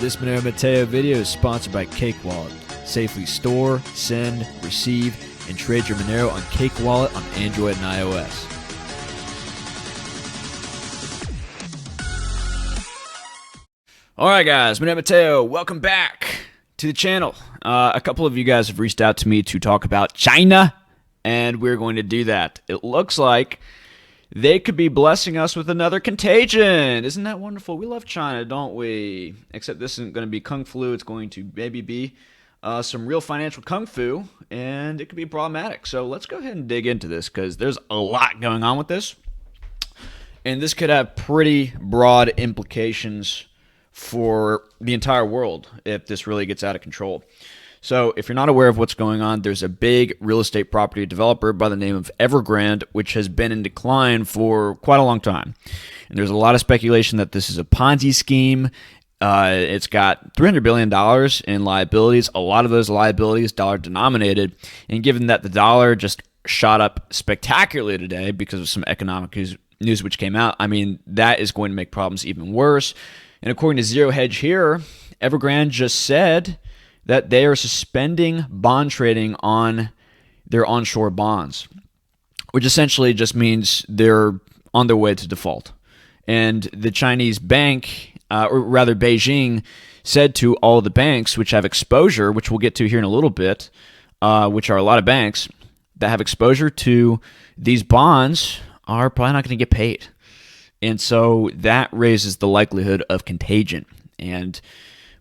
This Monero Matteo video is sponsored by Cake Wallet. Safely store, send, receive, and trade your Monero on Cake Wallet on Android and iOS. Alright guys, Monero Matteo, welcome back to the channel. A couple of you guys have reached out to me to talk about China, and we're going to do that. It looks like they could be blessing us with another contagion. Isn't that wonderful? We love China, don't we? Except this isn't going to be Kung Flu. It's going to maybe be some real financial Kung Fu, and it could be problematic. So let's go ahead and dig into this because there's a lot going on with this. And this could have pretty broad implications for the entire world if this really gets out of control. So if you're not aware of what's going on, there's a big real estate property developer by the name of Evergrande, which has been in decline for quite a long time. And there's a lot of speculation that this is a Ponzi scheme. It's got $300 billion in liabilities. A lot of those liabilities dollar denominated. And given that the dollar just shot up spectacularly today because of some economic news which came out, I mean, that is going to make problems even worse. And according to Zero Hedge here, Evergrande just said that they are suspending bond trading on their onshore bonds, which essentially just means they're on their way to default. And the Chinese bank, or rather Beijing, said to all the banks which have exposure, which we'll get to here in a little bit, which are a lot of banks that have exposure to these bonds, are probably not going to get paid. And so that raises the likelihood of contagion. And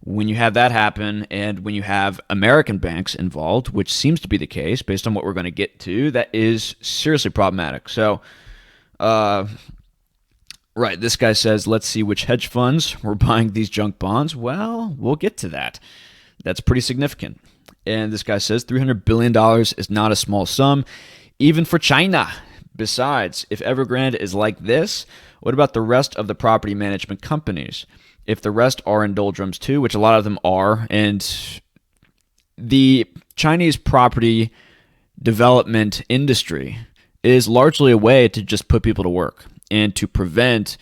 when you have that happen, and when you have American banks involved, which seems to be the case based on what we're going to get to, that is seriously problematic. So, right, this guy says, let's see which hedge funds were buying these junk bonds. Well, we'll get to that. That's pretty significant. And this guy says $300 billion is not a small sum, even for China. Besides, if Evergrande is like this, what about the rest of the property management companies? If the rest are in doldrums too, which a lot of them are, and the Chinese property development industry is largely a way to just put people to work and to prevent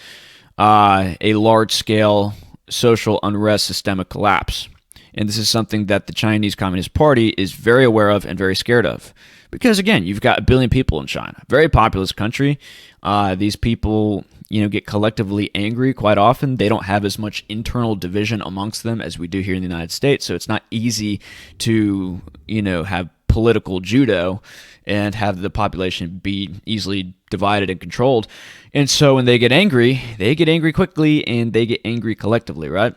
a large-scale social unrest, systemic collapse. And this is something that the Chinese Communist Party is very aware of and very scared of. Because, again, you've got 1 billion people in China, very populous country. These people, get collectively angry quite often. They don't have as much internal division amongst them as we do here in the United States. So it's not easy to, have political judo and have the population be easily divided and controlled. And so when they get angry quickly, and they get angry collectively, right?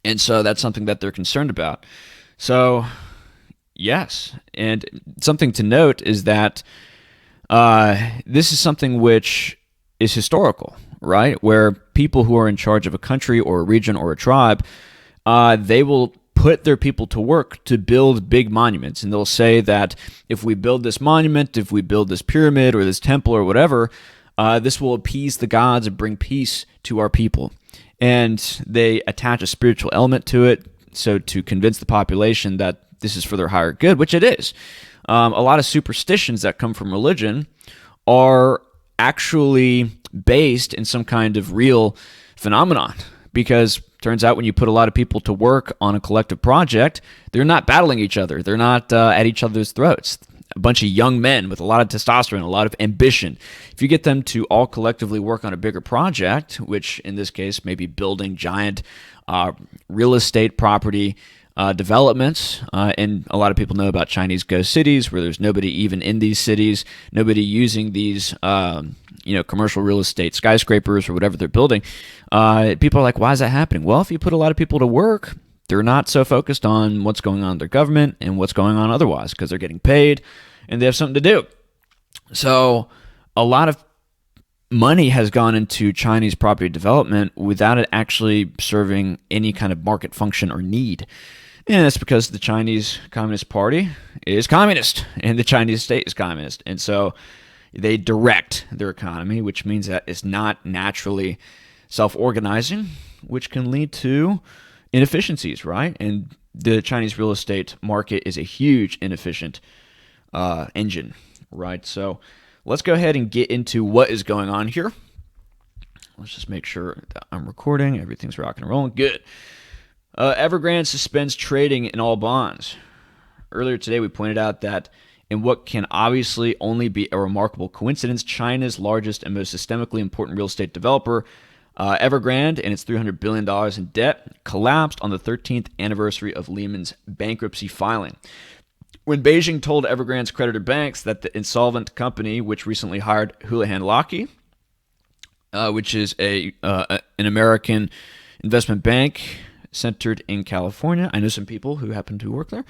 And so that's something that they're concerned about. So yes, and something to note is that this is something which is historical, right? Where people who are in charge of a country or a region or a tribe, they will put their people to work to build big monuments. And they'll say that if we build this monument, if we build this pyramid or this temple or whatever, this will appease the gods and bring peace to our people. And they attach a spiritual element to it, so to convince the population that this is for their higher good, which it is. A lot of superstitions that come from religion are actually based in some kind of real phenomenon, because turns out when you put a lot of people to work on a collective project, they're not battling each other. They're not at each other's throats. A bunch of young men with a lot of testosterone, a lot of ambition. If you get them to all collectively work on a bigger project, which in this case may be building giant real estate property developments, and a lot of people know about Chinese ghost cities where there's nobody even in these cities, nobody using these commercial real estate skyscrapers or whatever they're building. People are like, why is that happening? Well, if you put a lot of people to work, they're not so focused on what's going on in their government and what's going on otherwise, because they're getting paid and they have something to do. So a lot of money has gone into Chinese property development without it actually serving any kind of market function or need. And that's because the Chinese Communist Party is communist and the Chinese state is communist. And so they direct their economy, which means that it's not naturally self-organizing, which can lead to inefficiencies, right? And the Chinese real estate market is a huge inefficient engine, right? So let's go ahead and get into what is going on here. Let's just make sure that I'm recording. Everything's rocking and rolling. Good. Evergrande suspends trading in all bonds. Earlier today, we pointed out that in what can obviously only be a remarkable coincidence, China's largest and most systemically important real estate developer, Evergrande, and its $300 billion in debt, collapsed on the 13th anniversary of Lehman's bankruptcy filing. When Beijing told Evergrande's creditor banks that the insolvent company, which recently hired Houlihan Lokey, which is an American investment bank centered in California. I know some people who happen to work there.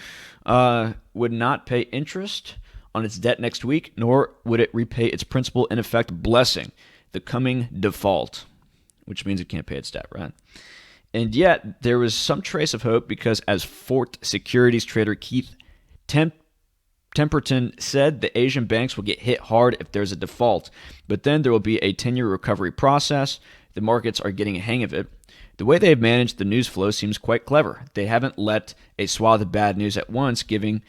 Would not pay interest on its debt next week, nor would it repay its principal, in effect blessing the coming default, which means it can't pay its debt, right? And yet, there was some trace of hope because, as Fort Securities trader Keith Temperton said, the Asian banks will get hit hard if there's a default, but then there will be a 10-year recovery process. The markets are getting a hang of it. The way they've managed the news flow seems quite clever. They haven't let a swath of bad news at once, giving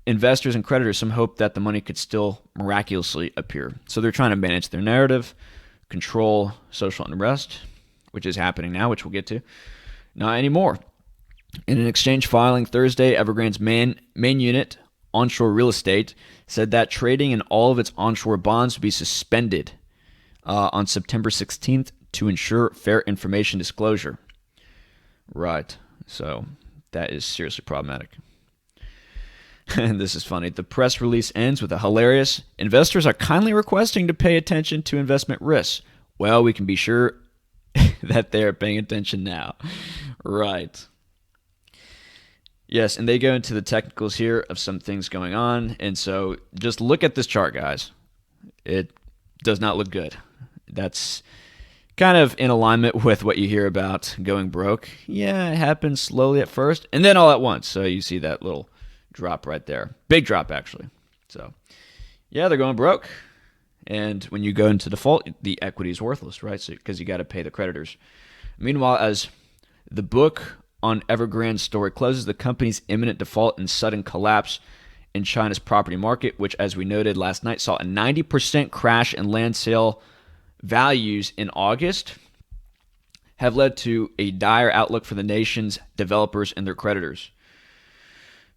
investors and creditors some hope that the money could still miraculously appear. So they're trying to manage their narrative, control social unrest, which is happening now, which we'll get to. Not anymore. In an exchange filing Thursday, Evergrande's main unit, onshore real estate, said that trading in all of its onshore bonds would be suspended on September 16th to ensure fair information disclosure. Right. So that is seriously problematic. And this is funny. The press release ends with a hilarious, investors are kindly requesting to pay attention to investment risks. Well, we can be sure that they're paying attention now. Right. Yes, and they go into the technicals here of some things going on. And so just look at this chart, guys. It does not look good. That's kind of in alignment with what you hear about going broke. Yeah, it happens slowly at first and then all at once. So you see that little drop right there. Big drop, actually. So, yeah, they're going broke. And when you go into default, the equity is worthless, right? So because you got to pay the creditors. Meanwhile, as the book on Evergrande's story closes, the company's imminent default and sudden collapse in China's property market, which, as we noted last night, saw a 90% crash in land sale values in August, have led to a dire outlook for the nation's developers and their creditors.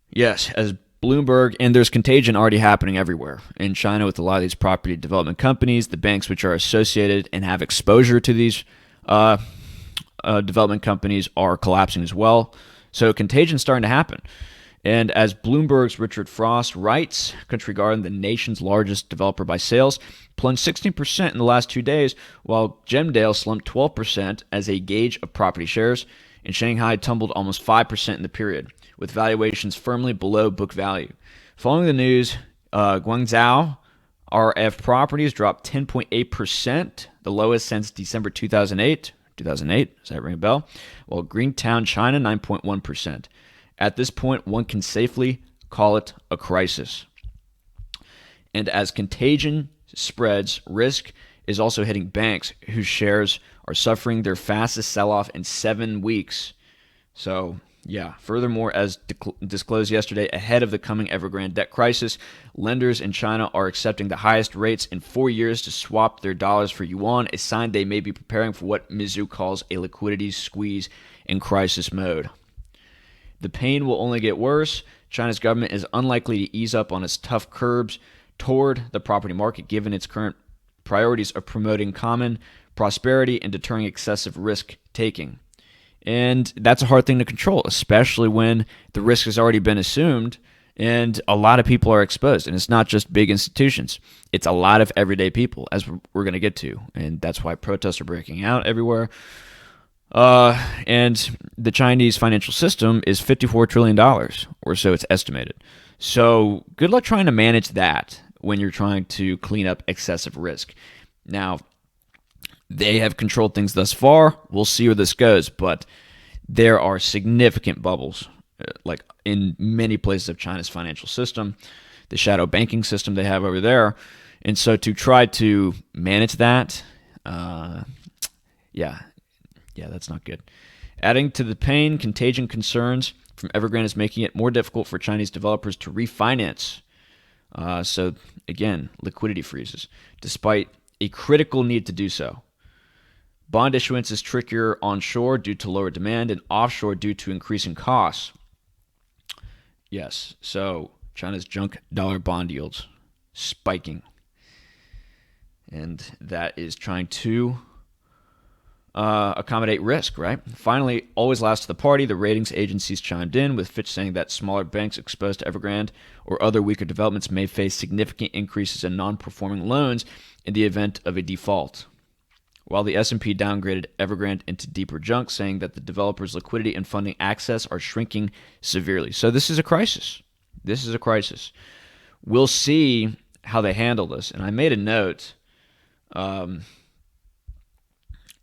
Yes, as Bloomberg, and there's contagion already happening everywhere in China with a lot of these property development companies, the banks which are associated and have exposure to these development companies are collapsing as well. So contagion's starting to happen. And as Bloomberg's Richard Frost writes, Country Garden, the nation's largest developer by sales, plunged 16% in the last 2 days, while Gemdale slumped 12% as a gauge of property shares, and Shanghai tumbled almost 5% in the period, with valuations firmly below book value. Following the news, Guangzhou RF properties dropped 10.8%, the lowest since December 2008. 2008, does that ring a bell? While Greentown, China, 9.1%. At this point, one can safely call it a crisis. And as contagion spreads, risk is also hitting banks whose shares are suffering their fastest sell-off in 7 weeks. So, yeah. Furthermore, as disclosed yesterday, ahead of the coming Evergrande debt crisis, lenders in China are accepting the highest rates in 4 years to swap their dollars for yuan, a sign they may be preparing for what Mizu calls a liquidity squeeze in crisis mode. The pain will only get worse. China's government is unlikely to ease up on its tough curbs toward the property market, given its current priorities of promoting common prosperity and deterring excessive risk-taking. And that's a hard thing to control, especially when the risk has already been assumed and a lot of people are exposed. And it's not just big institutions. It's a lot of everyday people, as we're going to get to. And that's why protests are breaking out everywhere. And the Chinese financial system is $54 trillion, or so it's estimated. So good luck trying to manage that when you're trying to clean up excessive risk. Now, they have controlled things thus far. We'll see where this goes, but there are significant bubbles, like in many places of China's financial system, the shadow banking system they have over there. And so to try to manage that, that's not good. Adding to the pain, contagion concerns from Evergrande is making it more difficult for Chinese developers to refinance. So again, liquidity freezes, despite a critical need to do so. Bond issuance is trickier onshore due to lower demand and offshore due to increasing costs. Yes, so China's junk dollar bond yields spiking. And that is trying to accommodate risk, right? Finally, always last to the party, the ratings agencies chimed in, with Fitch saying that smaller banks exposed to Evergrande or other weaker developments may face significant increases in non-performing loans in the event of a default. While the S&P downgraded Evergrande into deeper junk, saying that the developer's liquidity and funding access are shrinking severely. So this is a crisis. This is a crisis. We'll see how they handle this. And I made a note.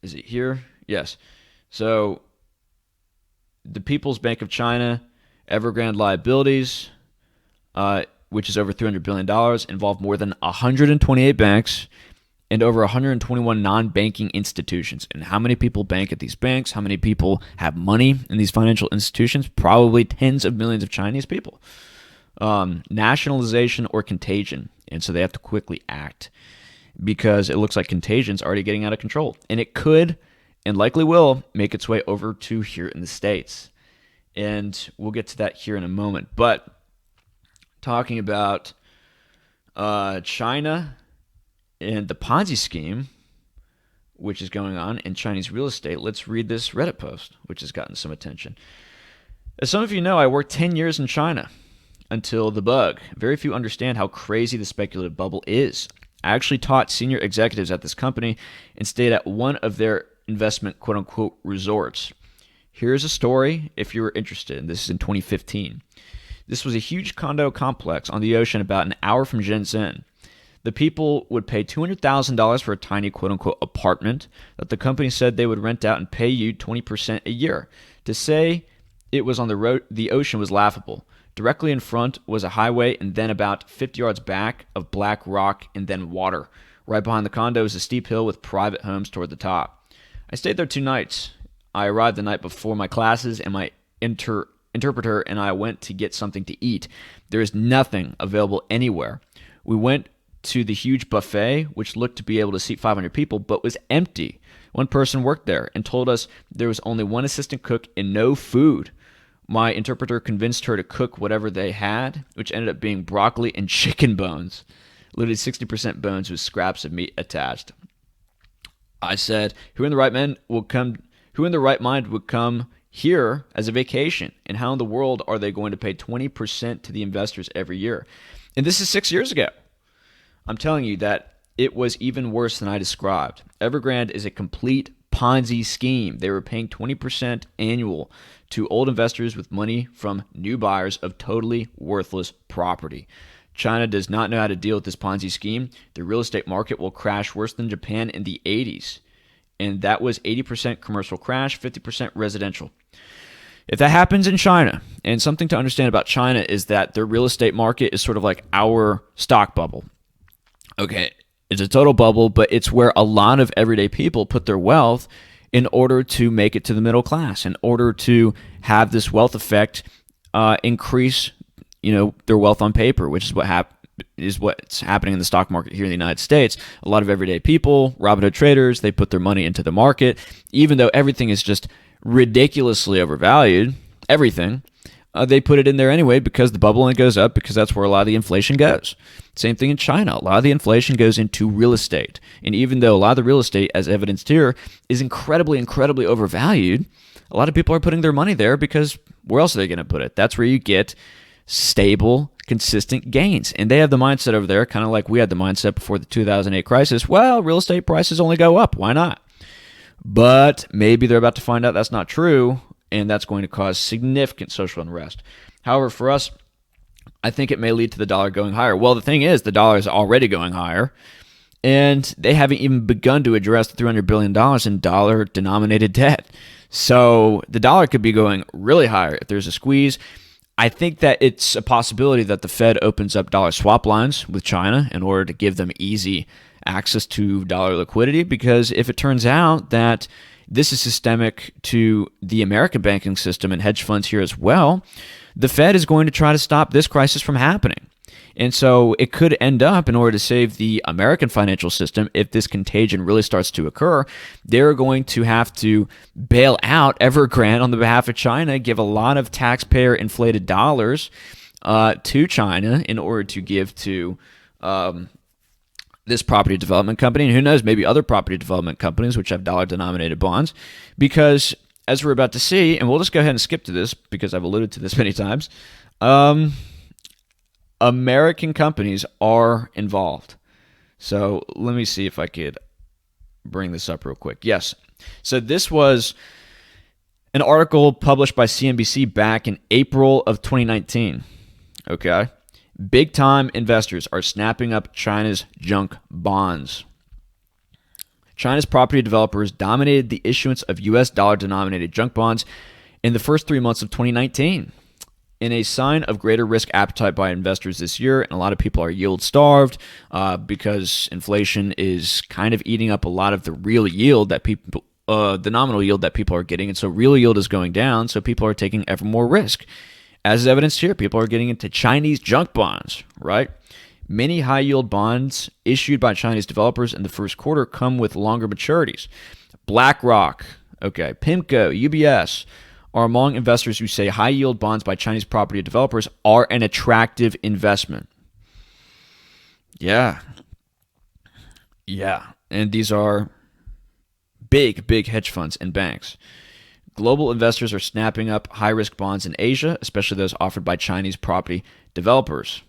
Is it here? Yes. So the People's Bank of China, Evergrande liabilities, which is over $300 billion, involve more than 128 banks and over 121 non-banking institutions. And how many people bank at these banks? How many people have money in these financial institutions? Probably tens of millions of Chinese people. Nationalization or contagion. And so they have to quickly act because it looks like Contagion's already getting out of control. And it could, and likely will, make its way over to here in the States. And we'll get to that here in a moment. But talking about China and the Ponzi scheme, which is going on in Chinese real estate, let's read this Reddit post, which has gotten some attention. As some of you know, I worked 10 years in China until the bug. Very few understand how crazy the speculative bubble is. I actually taught senior executives at this company and stayed at one of their investment quote-unquote resorts. Here's a story if you're interested, and this is in 2015. This was a huge condo complex on the ocean about an hour from Shenzhen. The people would pay $200,000 for a tiny quote-unquote apartment that the company said they would rent out and pay you 20% a year. To say it was on the road, the ocean was laughable. Directly in front was a highway, and then about 50 yards back of black rock and then water. Right behind the condo is a steep hill with private homes toward the top. I stayed there 2 nights. I arrived the night before my classes, and my interpreter and I went to get something to eat. There is nothing available anywhere. We went to the huge buffet, which looked to be able to seat 500 people, but was empty. One person worked there and told us there was only one assistant cook and no food. My interpreter convinced her to cook whatever they had, which ended up being broccoli and chicken bones. Literally 60% bones with scraps of meat attached. I said, who in the right mind would come here as a vacation? And how in the world are they going to pay 20% to the investors every year? And this is 6 years ago. I'm telling you that it was even worse than I described. Evergrande is a complete Ponzi scheme. They were paying 20% annual to old investors with money from new buyers of totally worthless property. China does not know how to deal with this Ponzi scheme. The real estate market will crash worse than Japan in the 80s. And that was 80% commercial crash, 50% residential. If that happens in China, and something to understand about China is that their real estate market is sort of like our stock bubble. Okay, it's a total bubble, but it's where a lot of everyday people put their wealth in order to make it to the middle class, in order to have this wealth effect increase, their wealth on paper, which is what's happening in the stock market here in the United States. A lot of everyday people, Robinhood traders, they put their money into the market, even though everything is just ridiculously overvalued. Everything. They put it in there anyway because the bubble only goes up because that's where a lot of the inflation goes. Same thing in China. A lot of the inflation goes into real estate. And even though a lot of the real estate, as evidenced here, is incredibly, incredibly overvalued, a lot of people are putting their money there because where else are they going to put it? That's where you get stable, consistent gains. And they have the mindset over there, kind of like we had the mindset before the 2008 crisis. Well, real estate prices only go up. Why not? But maybe they're about to find out that's not true, and that's going to cause significant social unrest. However, for us, I think it may lead to the dollar going higher. Well, the thing is, the dollar is already going higher, and they haven't even begun to address the $300 billion in dollar-denominated debt. So the dollar could be going really higher if there's a squeeze. I think that it's a possibility that the Fed opens up dollar swap lines with China in order to give them easy access to dollar liquidity, because if it turns out that this is systemic to the American banking system and hedge funds here as well, the Fed is going to try to stop this crisis from happening. And so it could end up, in order to save the American financial system, if this contagion really starts to occur, they're going to have to bail out Evergrande on the behalf of China, give a lot of taxpayer inflated dollars to China in order to give to this property development company, and who knows, maybe other property development companies which have dollar-denominated bonds, because as we're about to see, and we'll just go ahead and skip to this because I've alluded to this many times, American companies are involved. So let me see if I could bring this up real quick. Yes. So this was an article published by CNBC back in April of 2019. Okay. Big-time investors are snapping up China's junk bonds. China's property developers dominated the issuance of U.S. dollar-denominated junk bonds in the first 3 months of 2019. In a sign of greater risk appetite by investors this year, and a lot of people are yield-starved because inflation is kind of eating up a lot of the real yield that people, the nominal yield that people are getting, and so real yield is going down, so people are taking ever more risk. As is evidenced here, people are getting into Chinese junk bonds, right? Many high-yield bonds issued by Chinese developers in the first quarter come with longer maturities. BlackRock, PIMCO, UBS are among investors who say high-yield bonds by Chinese property developers are an attractive investment. Yeah. And these are big hedge funds and banks. Global investors are snapping up high-risk bonds in Asia, especially those offered by Chinese property developers.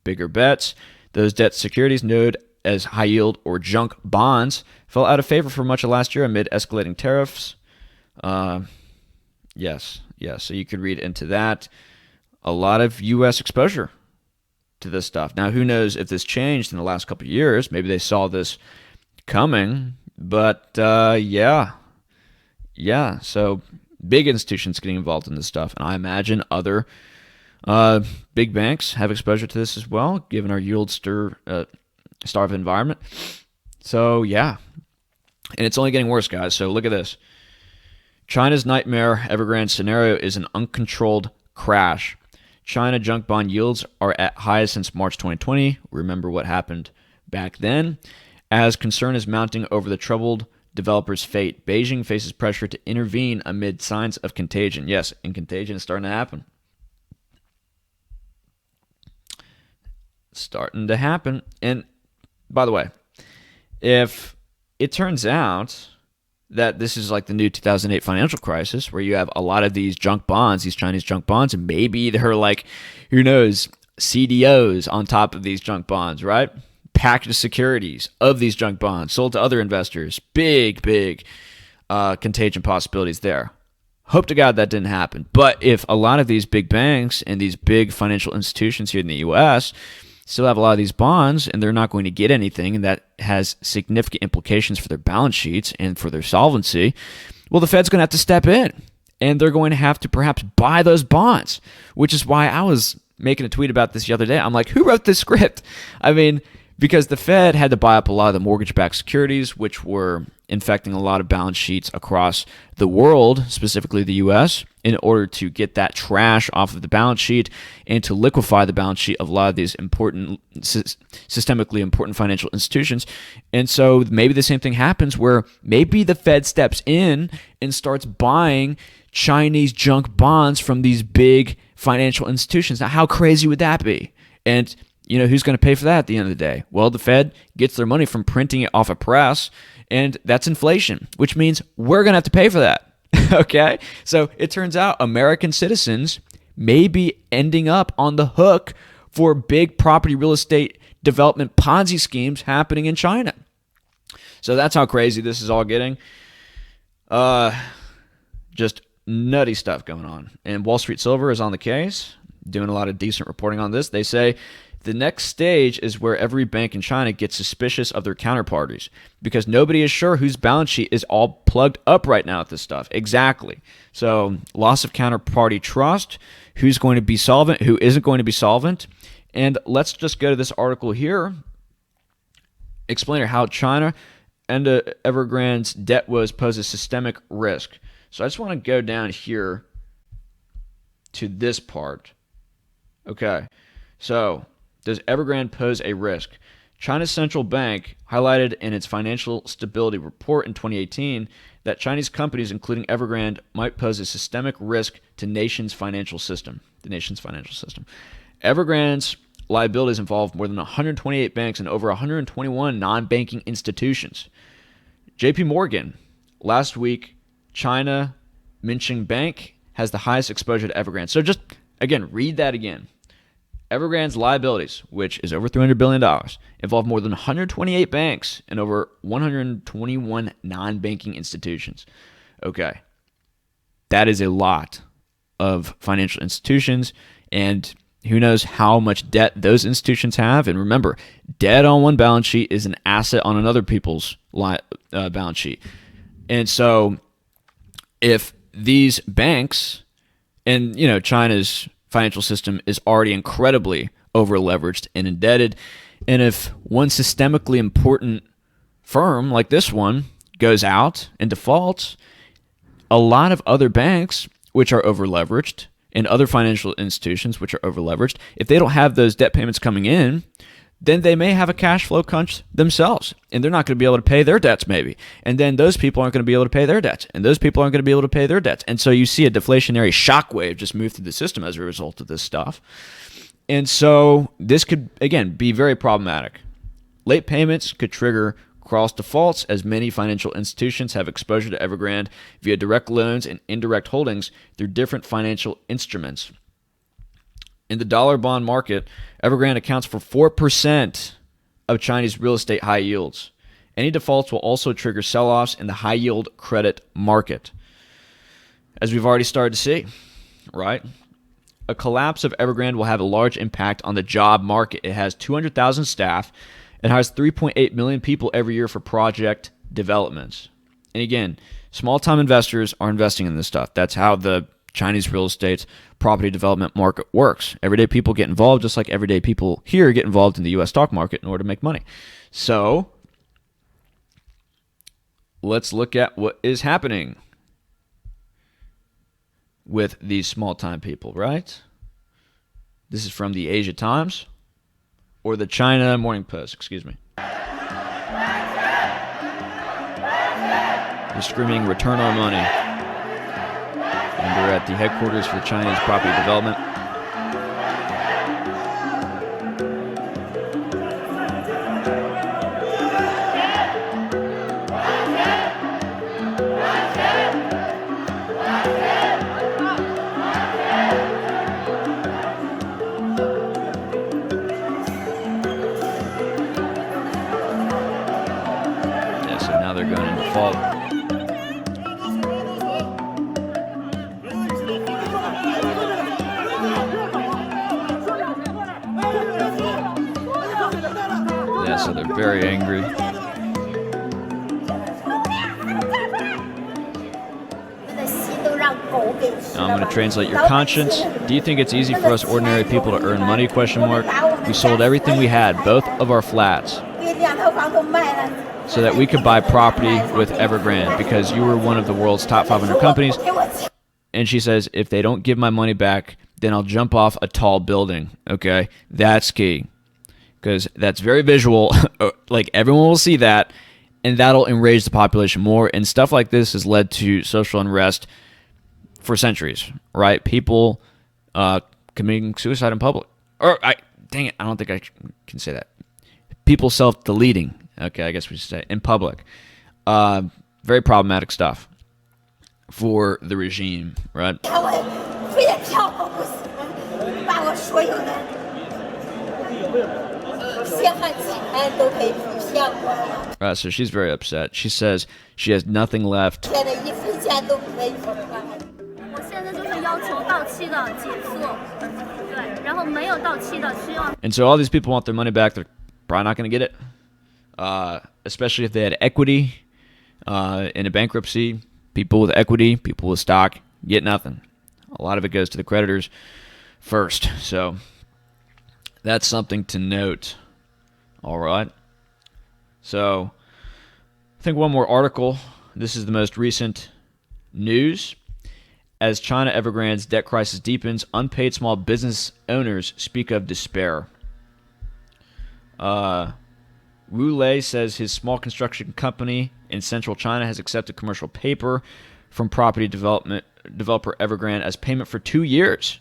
Bigger bets, those debt securities known as high-yield or junk bonds fell out of favor for much of last year amid escalating tariffs. Yes, so you could read into that. A lot of U.S. exposure to this stuff. Now, who knows if this changed in the last couple of years. Maybe they saw this coming, but yeah, so big institutions getting involved in this stuff, and I imagine other big banks have exposure to this as well, given our yield-starved environment. So yeah, and it's only getting worse, guys. So look at this. China's nightmare Evergrande scenario is an uncontrolled crash. China junk bond yields are at highest since March 2020. Remember what happened back then. As concern is mounting over the troubled developers' fate, Beijing faces pressure to intervene amid signs of contagion. Yes, and contagion is starting to happen. And by the way, if it turns out that this is like the new 2008 financial crisis, where you have a lot of these junk bonds, these Chinese junk bonds, and maybe they're like, who knows, CDOs on top of these junk bonds, right? Packaged securities of these junk bonds sold to other investors. Big contagion possibilities there. Hope to God that didn't happen. But if a lot of these big banks and these big financial institutions here in the U.S. still have a lot of these bonds and they're not going to get anything, and that has significant implications for their balance sheets and for their solvency, well, the Fed's going to have to step in, and they're going to have to perhaps buy those bonds, which is why I was making a tweet about this the other day. I'm like, who wrote this script? I mean, because the Fed had to buy up a lot of the mortgage-backed securities, which were infecting a lot of balance sheets across the world, specifically the U.S., in order to get that trash off of the balance sheet and to liquefy the balance sheet of a lot of these important, systemically important financial institutions. And so maybe the same thing happens where maybe the Fed steps in and starts buying Chinese junk bonds from these big financial institutions. Now, how crazy would that be? And you know, who's going to pay for that at the end of the day? Well, the Fed gets their money from printing it off a press, and that's inflation, which means we're going to have to pay for that. Okay? So it turns out American citizens may be ending up on the hook for big property real estate development Ponzi schemes happening in China. So that's how crazy this is all getting. Just nutty stuff going on. And Wall Street Silver is on the case, doing a lot of decent reporting on this. They say the next stage is where every bank in China gets suspicious of their counterparties because nobody is sure whose balance sheet is all plugged up right now with this stuff. Exactly. So loss of counterparty trust, who's going to be solvent, who isn't going to be solvent. And let's just go to this article here, explaining how China and Evergrande's debt poses systemic risk. So I just want to go down here to this part. Okay. So does Evergrande pose a risk? China's central bank highlighted in its financial stability report in 2018 that Chinese companies, including Evergrande, might pose a systemic risk to the nation's financial system. Evergrande's liabilities involve more than 128 banks and over 121 non-banking institutions. JP Morgan, last week, China Minsheng Bank has the highest exposure to Evergrande. So just, again, read that again. Evergrande's liabilities, which is over $300 billion, involve more than 128 banks and over 121 non-banking institutions. Okay. That is a lot of financial institutions, and who knows how much debt those institutions have. And remember, debt on one balance sheet is an asset on another people's balance sheet. And so if these banks, and China's financial system is already incredibly over-leveraged and indebted, and if one systemically important firm like this one goes out and defaults, a lot of other banks, which are over-leveraged, and other financial institutions, which are over-leveraged, if they don't have those debt payments coming in, then they may have a cash flow crunch themselves, and they're not going to be able to pay their debts maybe. And then those people aren't going to be able to pay their debts, and those people aren't going to be able to pay their debts. And so you see a deflationary shockwave just move through the system as a result of this stuff. And so this could, again, be very problematic. Late payments could trigger cross defaults, as many financial institutions have exposure to Evergrande via direct loans and indirect holdings through different financial instruments. In the dollar bond market, Evergrande accounts for 4% of Chinese real estate high yields. Any defaults will also trigger sell-offs in the high-yield credit market, as we've already started to see, right? A collapse of Evergrande will have a large impact on the job market. It has 200,000 staff. It hires 3.8 million people every year for project developments. And again, small-time investors are investing in this stuff. That's how the Chinese real estate property development market works. Everyday people get involved, just like everyday people here get involved in the U.S. stock market in order to make money. So let's look at what is happening with these small-time people, right? This is from the Asia Times, or the China Morning Post, excuse me. They're screaming, return our money. And we're at the headquarters for Chinese property development. Yeah, so now they're going into default. So they're very angry. Now I'm going to translate your conscience. Do you think it's easy for us ordinary people to earn money? Question mark. We sold everything we had, both of our flats, so that we could buy property with Evergrande because you were one of the world's top 500 companies. And she says, if they don't give my money back, then I'll jump off a tall building. Okay, that's key. Because that's very visual. Like, everyone will see that, and that'll enrage the population more. And stuff like this has led to social unrest for centuries, right? People committing suicide in public. Dang it, I don't think I can say that. People self-deleting, okay, I guess we should say, in public. Very problematic stuff for the regime, right? Right, so she's very upset. She says she has nothing left. And so all these people want their money back. They're probably not going to get it, especially if they had equity in a bankruptcy. People with equity, people with stock, get nothing. A lot of it goes to the creditors first. So that's something to note. All right. So I think one more article. This is the most recent news. As China Evergrande's debt crisis deepens, unpaid small business owners speak of despair. Wu Lei says his small construction company in central China has accepted commercial paper from property developer Evergrande as payment for 2 years.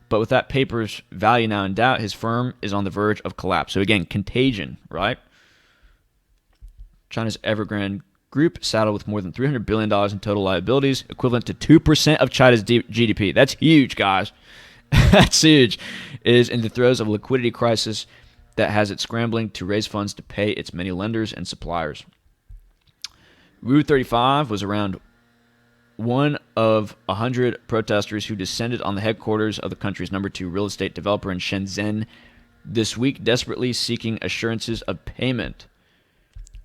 But with that paper's value now in doubt, his firm is on the verge of collapse. So again, Contagion, right? China's Evergrande Group saddled with more than $300 billion in total liabilities, equivalent to 2% of China's GDP. That's huge, guys. That's huge. Is in the throes of a liquidity crisis that has it scrambling to raise funds to pay its many lenders and suppliers. Wu 35 was around one of 100 protesters who descended on the headquarters of the country's number 2 real estate developer in Shenzhen this week, desperately seeking assurances of payment.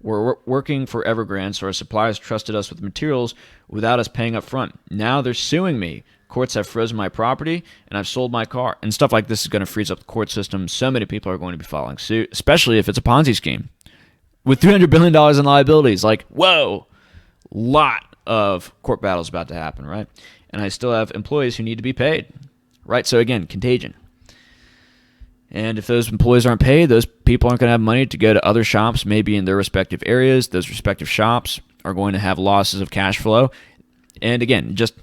We're working for Evergrande, so our suppliers trusted us with materials without us paying up front. Now they're suing me. Courts have frozen my property, and I've sold my car. And stuff like this is going to freeze up the court system. So many people are going to be filing suit, especially if it's a Ponzi scheme. With $300 billion in liabilities, like, whoa, lot of court battles about to happen, right? And I still have employees who need to be paid, right? So again, Contagion. And if those employees aren't paid, those people aren't going to have money to go to other shops, maybe in their respective areas. Those respective shops are going to have losses of cash flow. And again, just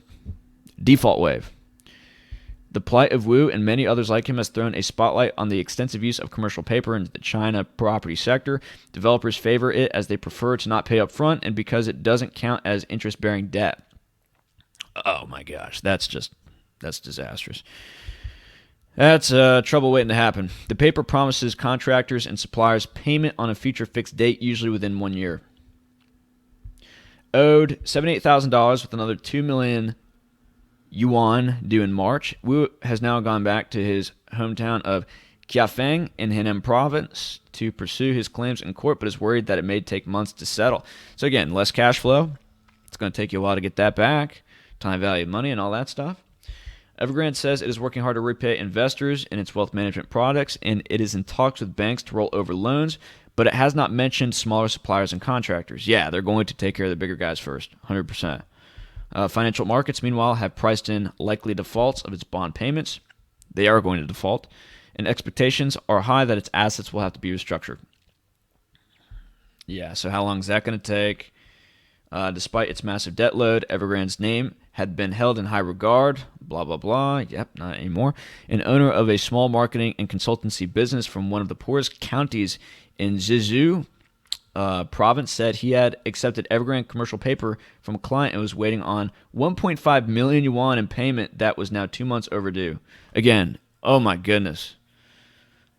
default wave. The plight of Wu and many others like him has thrown a spotlight on the extensive use of commercial paper in the China property sector. Developers favor it as they prefer to not pay up front and because it doesn't count as interest-bearing debt. Oh my gosh, that's disastrous. That's trouble waiting to happen. The paper promises contractors and suppliers payment on a future fixed date, usually within 1 year. Owed $78,000 with another 2 million yuan due in March. Wu has now gone back to his hometown of Qiafeng in Henan province to pursue his claims in court, but is worried that it may take months to settle. So again, less cash flow. It's going to take you a while to get that back. Time value of money and all that stuff. Evergrande says it is working hard to repay investors in its wealth management products, and it is in talks with banks to roll over loans, but it has not mentioned smaller suppliers and contractors. Yeah, they're going to take care of the bigger guys first, 100%. Financial markets, meanwhile, have priced in likely defaults of its bond payments. They are going to default, and expectations are high that its assets will have to be restructured. Yeah, so how long is that going to take? Despite its massive debt load, Evergrande's name had been held in high regard, blah, blah, blah. Yep, not anymore. An owner of a small marketing and consultancy business from one of the poorest counties in Zhezhou province said he had accepted Evergrande commercial paper from a client and was waiting on 1.5 million yuan in payment that was now 2 months overdue. Again, oh my goodness.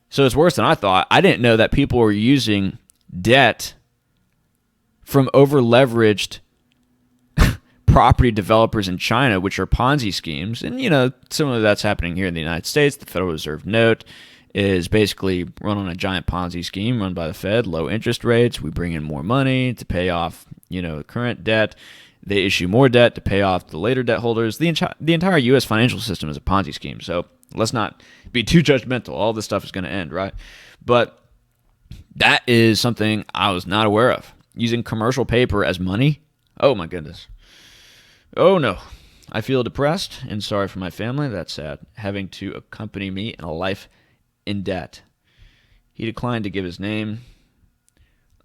So it's worse than I thought. I didn't know that people were using debt from over-leveraged property developers in China, which are Ponzi schemes. And, you know, some of that's happening here in the United States. The Federal Reserve note is basically run on a giant Ponzi scheme run by the Fed, low interest rates. We bring in more money to pay off, you know, current debt. They issue more debt to pay off the later debt holders. The entire U.S. financial system is a Ponzi scheme. So let's not be too judgmental. All this stuff is going to end, right? But that is something I was not aware of. Using commercial paper as money? Oh, my goodness. Oh, no. I feel depressed and sorry for my family. That's sad. Having to accompany me in a life in debt. He declined to give his name.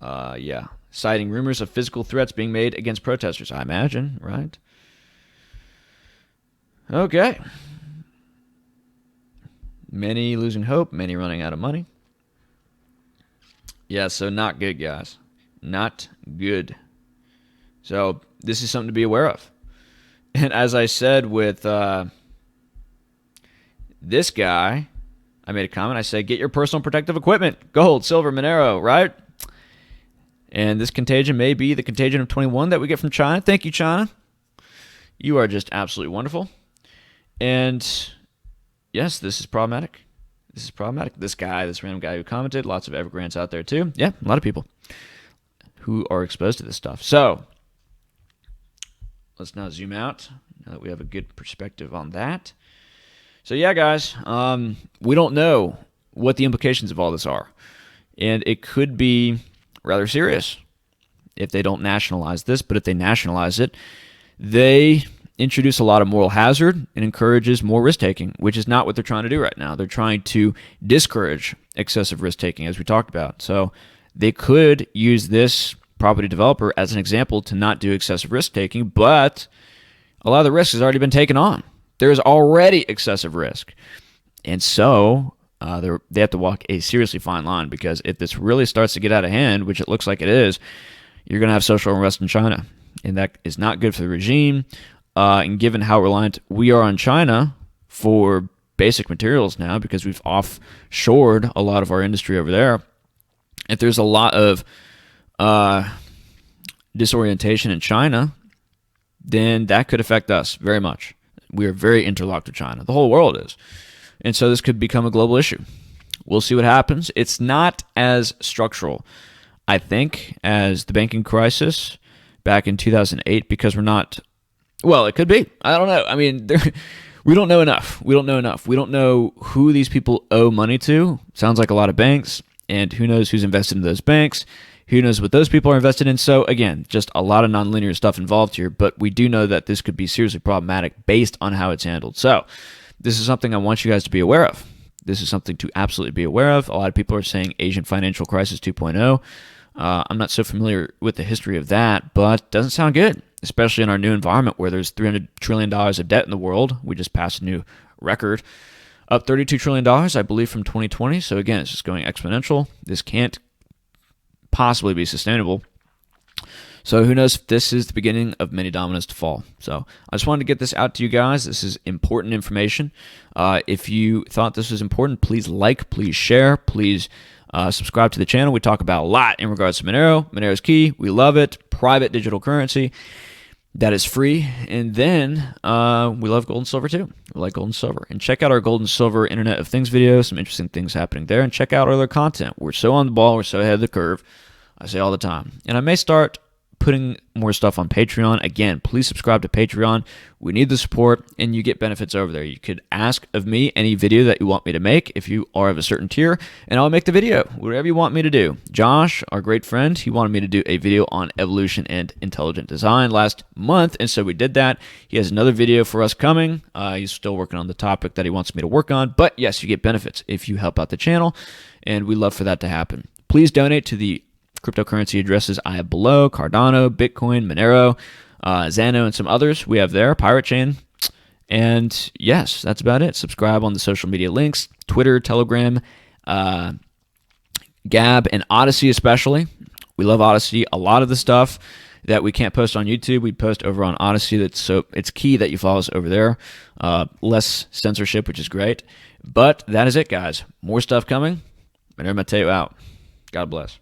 Citing rumors of physical threats being made against protesters. I imagine, right? Okay. Many losing hope. Many running out of money. Yeah, so not good, guys. Not good. So this is something to be aware of. And as I said with this guy, I made a comment. I said, get your personal protective equipment. Gold, silver, Monero, right? And this contagion may be the contagion of 21 that we get from China. Thank you, China. You are just absolutely wonderful. And yes, this is problematic. This is problematic. This random guy who commented, lots of Evergrandes out there too. Yeah, a lot of people who are exposed to this stuff. So let's now zoom out now that we have a good perspective on that. So yeah, guys, we don't know what the implications of all this are. And it could be rather serious if they don't nationalize this. But if they nationalize it, they introduce a lot of moral hazard and encourages more risk taking, which is not what they're trying to do right now. They're trying to discourage excessive risk taking, as we talked about. So they could use this property developer as an example to not do excessive risk taking, but a lot of the risk has already been taken on. There is already excessive risk. And so they have to walk a seriously fine line, because if this really starts to get out of hand, which it looks like it is, you're going to have social unrest in China. And that is not good for the regime. And given how reliant we are on China for basic materials now, because we've offshored a lot of our industry over there, if there's a lot of disorientation in China, then that could affect us very much. We are very interlocked with China. The whole world is. And so this could become a global issue. We'll see what happens. It's not as structural, I think, as the banking crisis back in 2008, because we're not... Well, it could be. I don't know. I mean, we don't know enough. We don't know who these people owe money to. Sounds like a lot of banks. And who knows who's invested in those banks. Who knows what those people are invested in. So, again, just a lot of nonlinear stuff involved here. But we do know that this could be seriously problematic based on how it's handled. So, this is something I want you guys to be aware of. This is something to absolutely be aware of. A lot of people are saying Asian financial crisis 2.0. I'm not so familiar with the history of that, but doesn't sound good, especially in our new environment where there's $300 trillion of debt in the world. We just passed a new record, up $32 trillion, I believe, from 2020. So again, it's just going exponential. This can't possibly be sustainable. So who knows if this is the beginning of many dominoes to fall. So I just wanted to get this out to you guys. This is important information. If you thought this was important, please like, please share, please subscribe to the channel. We talk about a lot in regards to Monero. Monero is key. We love it. Private digital currency that is free. And then we love gold and silver too. We like gold and silver. And check out our gold and silver Internet of Things video. Some interesting things happening there. And check out our other content. We're so on the ball. We're so ahead of the curve. I say all the time. And I may start putting more stuff on Patreon. Again, please subscribe to Patreon. We need the support, and you get benefits over there. You could ask of me any video that you want me to make if you are of a certain tier, and I'll make the video, whatever you want me to do. Josh, our great friend, he wanted me to do a video on evolution and intelligent design last month, and so we did that. He has another video for us coming. He's still working on the topic that he wants me to work on, but yes, you get benefits if you help out the channel, and we love for that to happen. Please donate to the cryptocurrency addresses I have below: Cardano, Bitcoin, Monero, Xano, and some others we have there, Pirate Chain. And yes, that's about it. Subscribe on the social media links: Twitter, Telegram, Gab, and Odyssey especially. We love Odyssey. A lot of the stuff that we can't post on YouTube, we post over on Odyssey. So it's key that you follow us over there. Less censorship, which is great. But that is it, guys. More stuff coming. Monero Matteo out. God bless.